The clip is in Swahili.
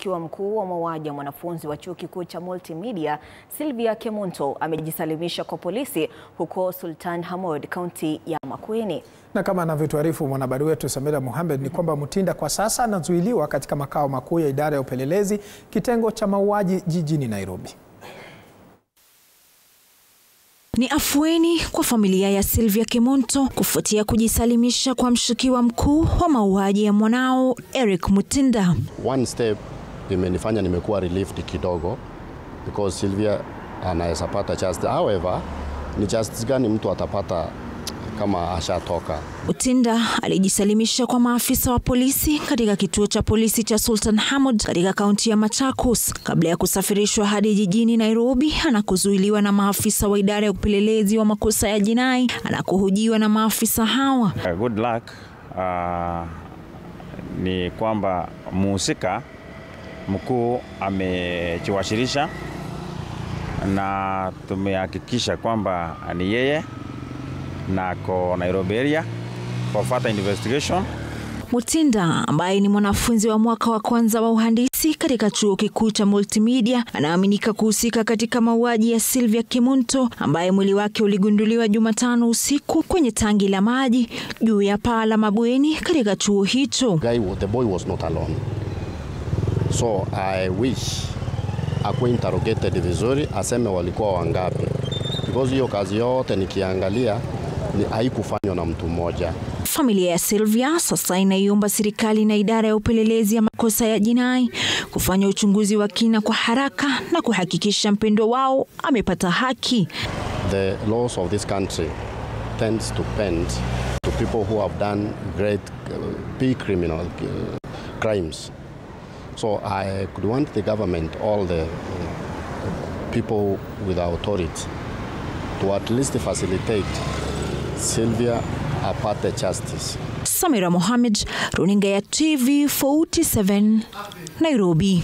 mshukiwa mkuu wa mauaji ya mwanafunzi wa chuo kikuu cha Multimedia Sylvia Kemunto amejisalimisha kwa polisi huko Sultan Hamoud, kaunti ya Makueni. Na kama anavyotuarifu mwanahabari wetu Samira Mohamed ni kwamba Mutinda kwa sasa anazuiliwa katika makao makuu ya idara ya upelelezi kitengo cha mauaji jijini Nairobi. Ni afueni kwa familia ya Sylvia Kemunto kufuatia kujisalimisha kwa mshukiwa mkuu wa mauaji ya mwanao Eric Mutinda. One step imenifanya nimekuwa relieved kidogo because Sylvia anaweza pata justice. However, ni justice gani mtu atapata kama ashatoka? Mutinda alijisalimisha kwa maafisa wa polisi katika kituo cha polisi cha Sultan Hamoud katika kaunti ya Machakos kabla ya kusafirishwa hadi jijini Nairobi anakozuiliwa na maafisa wa idara ya upelelezi wa makosa ya jinai anakohojiwa na maafisa hawa. Good luck. Ni kwamba mhusika mkuu amejiwasilisha na tumehakikisha kwamba ni yeye na ko Nairobi area for further investigation. Mutinda ambaye ni mwanafunzi wa mwaka wa kwanza wa uhandisi katika chuo kikuu cha Multimedia anaaminika kuhusika katika mauaji ya Sylvia Kemunto ambaye mwili wake uligunduliwa Jumatano usiku kwenye tangi la maji juu ya paa la mabweni katika chuo hicho. The boy was not alone. So I wish akuwe interrogated vizuri, aseme walikuwa wangapi. Because hiyo kazi yote nikiangalia haikufanywa na mtu mmoja. Familia ya Sylvia sasa inaiomba serikali na idara ya upelelezi ya makosa ya jinai kufanya uchunguzi wa kina kwa haraka na kuhakikisha mpendwa wao amepata haki. The laws of this country tends to bend to people who have done great big criminal crimes. So I could want the government, all the people with authority, to at least facilitate Sylvia apate justice. Samira Mohamed, runinga ya TV 47, Nairobi.